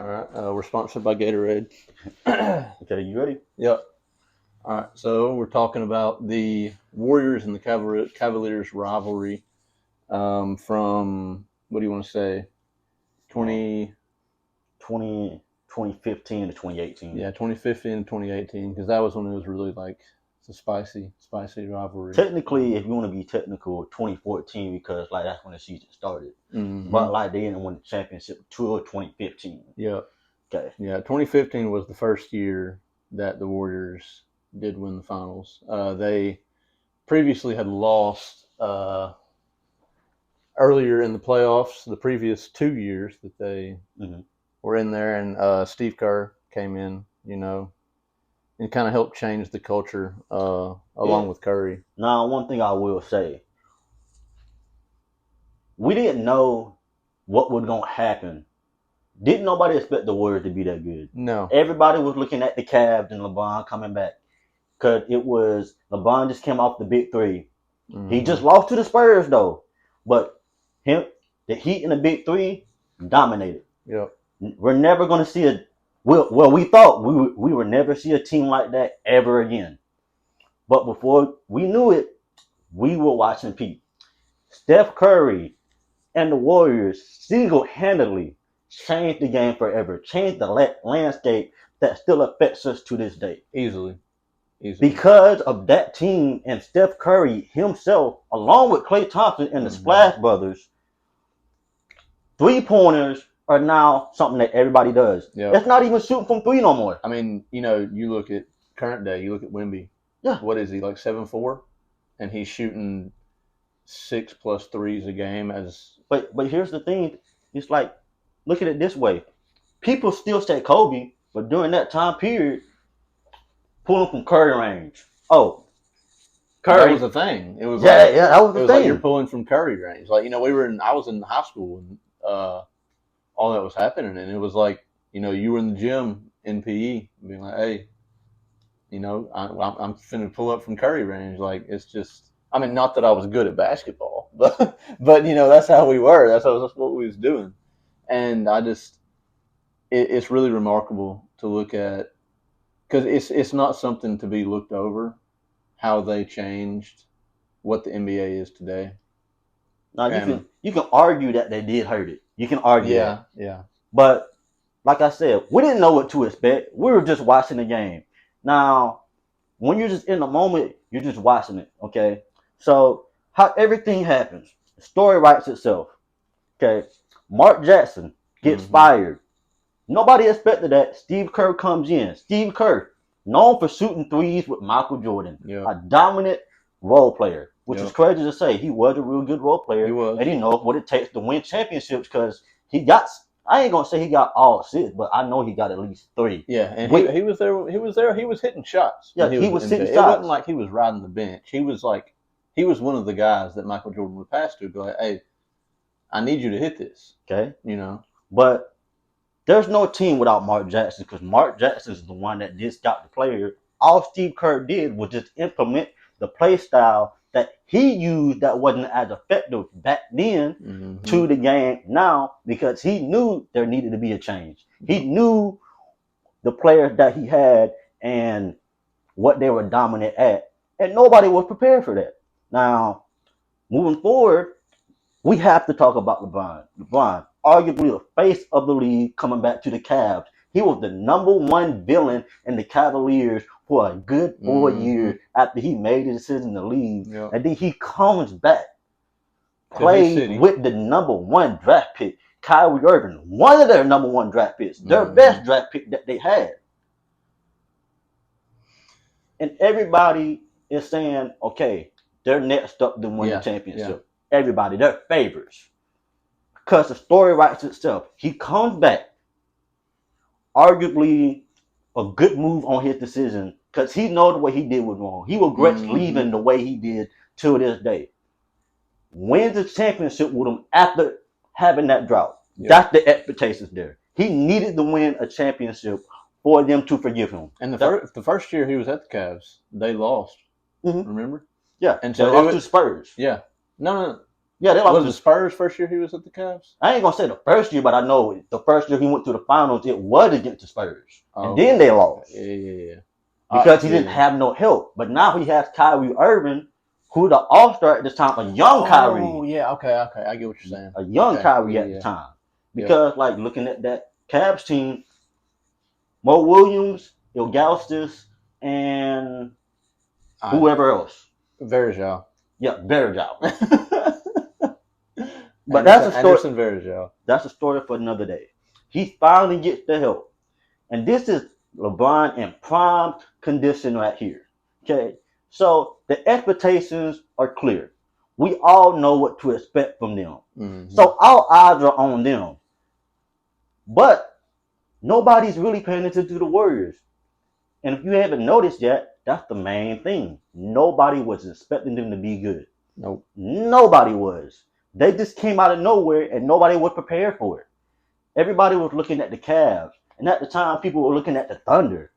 All right. We're sponsored by Gatorade. Okay, you ready? Yep. All right. So we're talking about the Warriors and the Cavaliers rivalry from, what do you want to say, 20, 2015 to 2018. yeah, 2015 and 2018, because that was when it was really like it's a spicy rivalry. Technically, if you want to be technical, 2014 because like that's when the season started. Mm-hmm. But like they didn't win the championship until 2015. Yeah. Okay. Yeah. 2015 was the first year that the Warriors did win the finals. They previously had lost earlier in the playoffs, the previous 2 years that they were in there, and Steve Kerr came in, and kind of helped change the culture along with Curry. Now, one thing I will say, we didn't know what was going to happen. Didn't nobody expect the Warriors to be that good? No. Everybody was looking at the Cavs and LeBron coming back. Because it was, LeBron just came off the big three. Mm-hmm. He just lost to the Spurs, though. But the Heat in the big three dominated. Yep. We're never going to see we thought we would never see a team like that ever again. But before we knew it, we were watching Pete. Steph Curry and the Warriors single-handedly changed the game forever, changed the landscape that still affects us to this day. Easily. Because of that team and Steph Curry himself, along with Klay Thompson and the Splash Brothers, three-pointers are now something that everybody does. Yep. It's not even shooting from three no more. I mean, you look at current day, you look at Wemby. Yeah. What is he, like 7'4"? And he's shooting 6+ threes a game. But here's the thing. It's like, look at it this way. People still say Kobe, but during that time period, pulling from Curry range. Oh, Curry. That was the thing. It was that was the thing. Like you're pulling from Curry range. Like, I was in high school when all that was happening, and it was like, you were in the gym in PE being like, hey, I'm finna pull up from Curry range. Like, it's just, I mean, not that I was good at basketball, but that's how we were. That's what we was doing. And it's really remarkable to look at, because it's not something to be looked over, how they changed what the NBA is today. Now you can argue that they did hurt it. You can argue that. Yeah. But like I said, we didn't know what to expect. We were just watching the game. Now, when you're just in the moment, you're just watching it. Okay. So how everything happens, the story writes itself. Okay. Mark Jackson gets fired. Nobody expected that. Steve Kerr comes in. Steve Kerr, known for shooting threes with Michael Jordan, a dominant role player, which is crazy to say. He was a real good role player. He was. And he knows what it takes to win championships because I ain't going to say he got all 6, but I know he got at least 3. Yeah, and he was there. He was hitting shots. Yeah, he was hitting shots. It wasn't like he was riding the bench. He was one of the guys that Michael Jordan would pass to, be like, hey, I need you to hit this. Okay. But there's no team without Mark Jackson because Mark Jackson is the one that just got the player. All Steve Kerr did was just implement the play style that he used that wasn't as effective back then to the game now because he knew there needed to be a change. He knew the players that he had and what they were dominant at, and nobody was prepared for that. Now, moving forward, we have to talk about LeBron. LeBron, arguably the face of the league, coming back to the Cavs. He was the number one villain in the Cavaliers for a good 4 years after he made the decision to leave. Yep. And then he comes back, played with the number one draft pick, Kyrie Irving, one of their number one draft picks, their best draft pick that they had. And everybody is saying, okay, they're next up to win the championship. Yeah. Everybody, they're favorites. Because the story writes itself. He comes back, arguably a good move on his decision, because he knows what he did was wrong. He regrets leaving the way he did till this day. Wins the championship with him after having that drought. Yep. That's the expectations there. He needed to win a championship for them to forgive him. And the first year he was at the Cavs, they lost. Remember? Yeah. And so they lost to Spurs. Yeah. No. Yeah, they lost. Was the Spurs first year he was at the Cavs? I ain't gonna say the first year, but I know the first year he went to the finals, it was against the Spurs, and Okay. then they lost Yeah. because he didn't have no help. But now he has Kyrie Irving, who the All Star at this time, a young Kyrie. Oh yeah, okay. I get what you're saying. A young Okay, Kyrie at the time. Because like looking at that Cavs team, Mo Williams, Ilgauskas, and whoever else. Varejao. Yeah, Varejao. But that's a story. Anderson Varejao. That's a story for another day. He finally gets the help. And this is LeBron in prime condition right here. Okay. So the expectations are clear. We all know what to expect from them. Mm-hmm. So our eyes are on them. But nobody's really paying attention to the Warriors. And if you haven't noticed yet, that's the main thing. Nobody was expecting them to be good. Nope. Nobody was. They just came out of nowhere and nobody was prepared for it. Everybody was looking at the Cavs. And at the time, people were looking at the Thunder.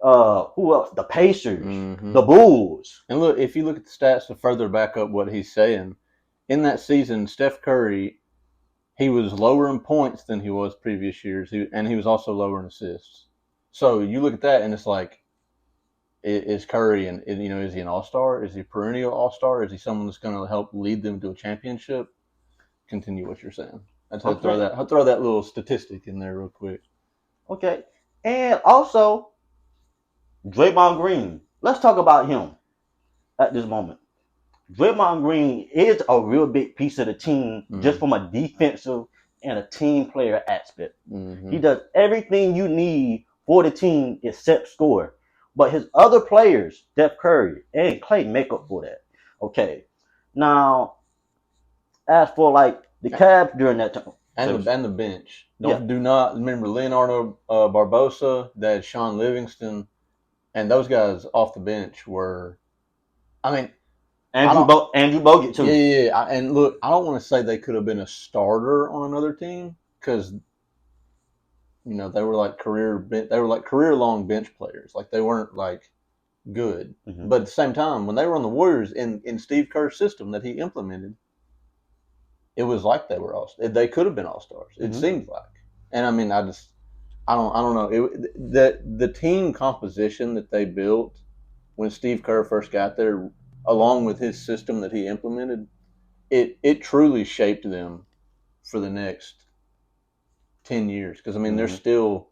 Who else? The Pacers. Mm-hmm. The Bulls. And look, if you look at the stats to further back up what he's saying, in that season, Steph Curry, he was lower in points than he was previous years, and he was also lower in assists. So you look at that, and it's like, is Curry, and is he an all-star? Is he a perennial all-star? Is he someone that's going to help lead them to a championship? Continue what you're saying. I'll throw that little statistic in there real quick. Okay, and also Draymond Green. Let's talk about him at this moment. Draymond Green is a real big piece of the team, just from a defensive and a team player aspect. Mm-hmm. He does everything you need for the team except score. But his other players, Steph Curry and Klay, make up for that. Okay. Now, as for like the Cavs during that time. And the bench. Do not remember Leonardo Barbosa, that Sean Livingston, and those guys off the bench were, I mean, Andrew Bogut too. Yeah. And look, I don't want to say they could have been a starter on another team because, they were like career long bench players. Like they weren't like good. Mm-hmm. But at the same time, when they were on the Warriors in Steve Kerr's system that he implemented, it was like they were they could have been all-stars. It mm-hmm. seemed like. And I mean, I don't know. The team composition that they built when Steve Kerr first got there, along with his system that he implemented, it truly shaped them for the next 10 years. Because, I mean, there's still,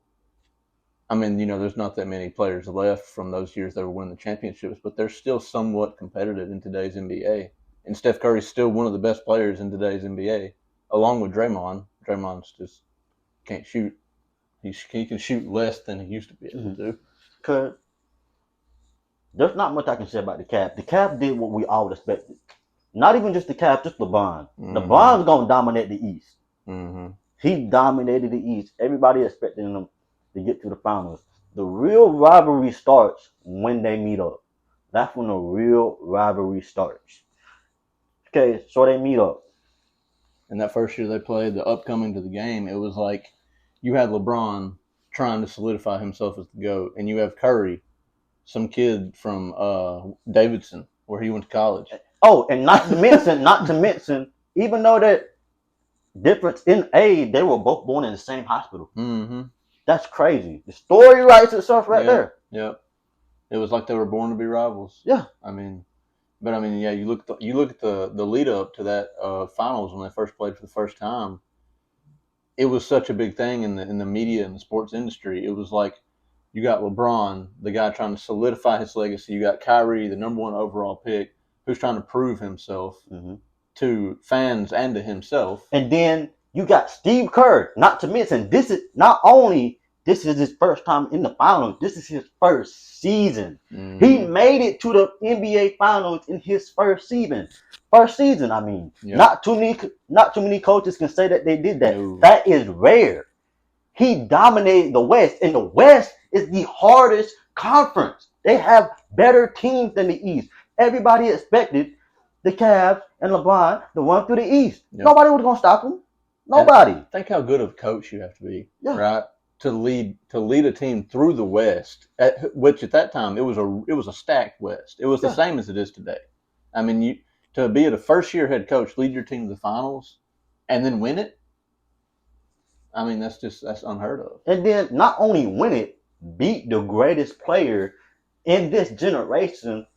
there's not that many players left from those years that were winning the championships, but they're still somewhat competitive in today's NBA. And Steph Curry's still one of the best players in today's NBA, along with Draymond. Draymond's just can't shoot. He can shoot less than he used to be able to. Because there's not much I can say about the Cavs. The Cavs did what we all expected. Not even just the Cavs, just LeBron. Mm-hmm. LeBron's going to dominate the East. Mm-hmm. He dominated the East. Everybody expected him to get to the finals. The real rivalry starts when they meet up. That's when the real rivalry starts. Okay, so they meet up. And that first year they played, the upcoming to the game, it was like you had LeBron trying to solidify himself as the GOAT, and you have Curry, some kid from Davidson, where he went to college. Oh, and not to mention, even though that difference in age, they were both born in the same hospital. Mm-hmm. That's crazy. The story writes itself there. Yeah. It was like they were born to be rivals. Yeah. You look at the lead up to that finals when they first played for the first time. It was such a big thing in the media and the sports industry. It was like you got LeBron, the guy trying to solidify his legacy. You got Kyrie, the number 1 overall pick, who's trying to prove himself to fans and to himself. And then you got Steve Kerr. Not to mention, this is his first time in the finals. This is his first season. Mm-hmm. He made it to the NBA finals in his first season. Yep. Not too many coaches can say that they did that. No. That is rare. He dominated the West, and the West is the hardest conference. They have better teams than the East. Everybody expected the Cavs and LeBron to run through the East. Yep. Nobody was gonna stop them. Nobody. And think how good of a coach you have to be, right? To lead a team through the West, which at that time it was a stacked West. It was the same as it is today. I mean, to be a first-year head coach, lead your team to the finals, and then win it. I mean, that's unheard of. And then not only win it, beat the greatest player in this generation,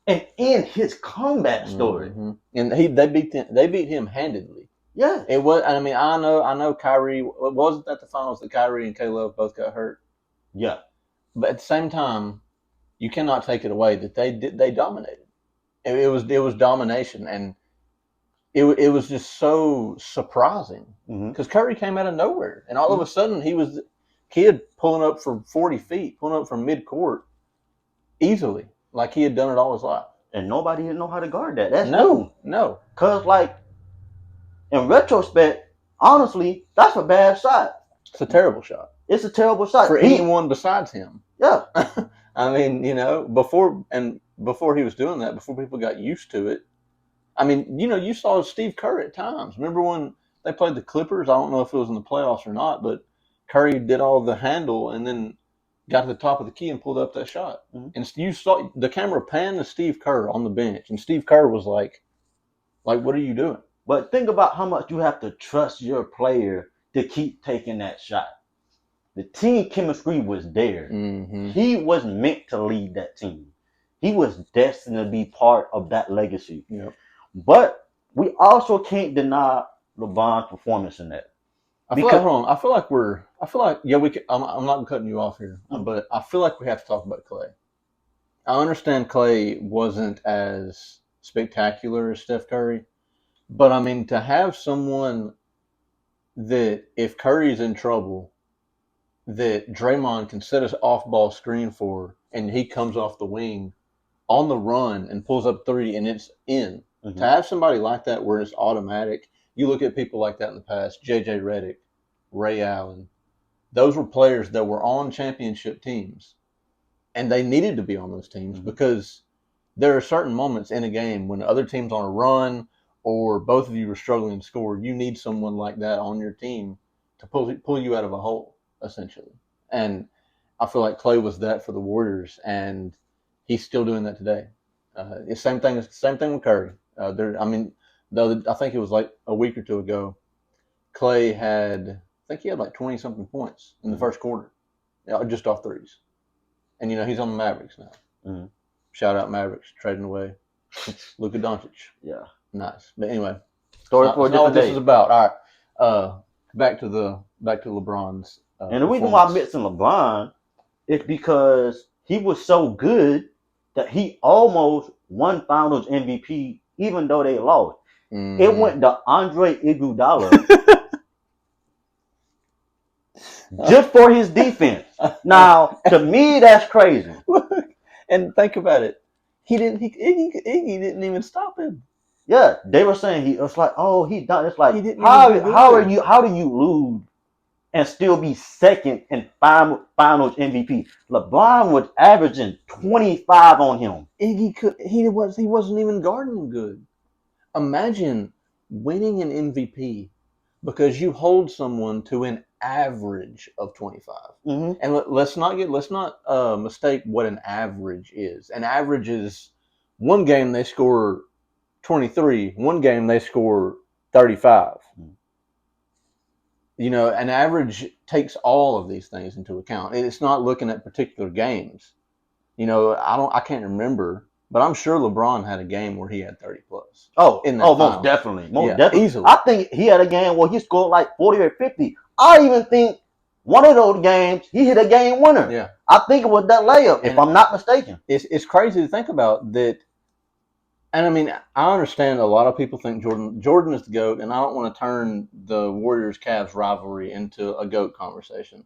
and end his comeback story. Mm-hmm. And they beat him handedly. Yeah, it was. I mean, I know. Kyrie wasn't that the finals that Kyrie and K-Love both got hurt. Yeah, but at the same time, you cannot take it away that they dominated. It was domination, and it was just so surprising because Curry came out of nowhere, and all of a sudden he was the kid pulling up from 40 feet, pulling up from midcourt easily, like he had done it all his life. And nobody didn't know how to guard that. That's no. Because, like, in retrospect, honestly, that's a bad shot. It's a terrible shot. It's a terrible shot for anyone besides him. Yeah. I mean, before he was doing that, before people got used to it. I mean, you saw Steve Kerr at times. Remember when they played the Clippers? I don't know if it was in the playoffs or not, but Curry did all the handle and then got to the top of the key and pulled up that shot. Mm-hmm. And you saw the camera pan to Steve Kerr on the bench, and Steve Kerr was like, what are you doing? But think about how much you have to trust your player to keep taking that shot. The team chemistry was there. Mm-hmm. He was meant to lead that team. He was destined to be part of that legacy. Yep. But we also can't deny LeBron's performance in that. I feel like I'm not cutting you off here, but I feel like we have to talk about Clay. I understand Clay wasn't as spectacular as Steph Curry, but I mean, to have someone that if Curry's in trouble, that Draymond can set an off-ball screen for, and he comes off the wing on the run and pulls up 3 and it's in. Mm-hmm. To have somebody like that where it's automatic, you look at people like that in the past, J.J. Redick, Ray Allen. Those were players that were on championship teams, and they needed to be on those teams because there are certain moments in a game when the other team's on a run or both of you are struggling to score. You need someone like that on your team to pull you out of a hole, essentially. And I feel like Clay was that for the Warriors, and he's still doing that today. It's same thing with Curry. I think it was like a week or two ago, Clay had like 20-something points in the first quarter, just off threes. And, he's on the Mavericks now. Mm-hmm. Shout out Mavericks, trading away Luka Doncic. Yeah. Nice. But anyway, story for a different day. This is about. All right. Back to LeBron's. And the reason why I mentioned LeBron is because he was so good that he almost won Finals MVP even though they lost. Mm-hmm. It went to Andre Iguodala just for his defense. Now, to me, that's crazy. And think about it. He didn't even stop him. Yeah, they were saying it's like, oh, he done. It's like, how do you lose and still be second in Finals MVP? LeBron was averaging 25 on him. He wasn't even guarding him good. Imagine winning an MVP because you hold someone to an average of 25. Mm-hmm. And let's not mistake what an average is. An average is one game they score 23, one game they score 35. Mm-hmm. An average takes all of these things into account. It's not looking at particular games. I can't remember, but I'm sure LeBron had a game where he had 30 plus. Most definitely. Easily. I think he had a game where he scored like 40 or 50. I even think one of those games he hit a game winner. Yeah. I think it was that layup, if I'm not mistaken. It's crazy to think about that. And I mean, I understand a lot of people think Jordan is the GOAT, and I don't want to turn the Warriors-Cavs rivalry into a GOAT conversation.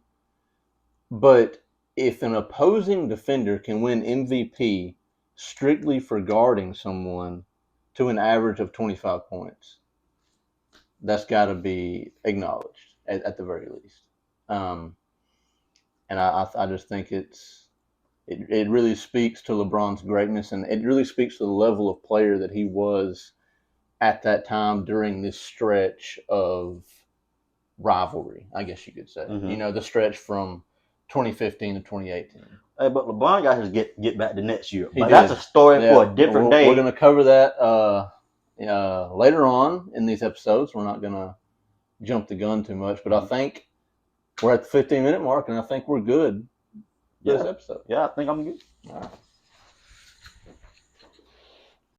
But if an opposing defender can win MVP strictly for guarding someone to an average of 25 points, that's got to be acknowledged at the very least. And I just think it really speaks to LeBron's greatness, and it really speaks to the level of player that he was at that time during this stretch of rivalry, I guess you could say. Mm-hmm. The stretch from 2015 to 2018. Hey, but LeBron got his get back to next year. But that's a story for a different day. We're going to cover that later on in these episodes, we're not going to jump the gun too much, but I think we're at the 15-minute mark, and I think we're good for this episode. Yeah, I think I'm good. All right.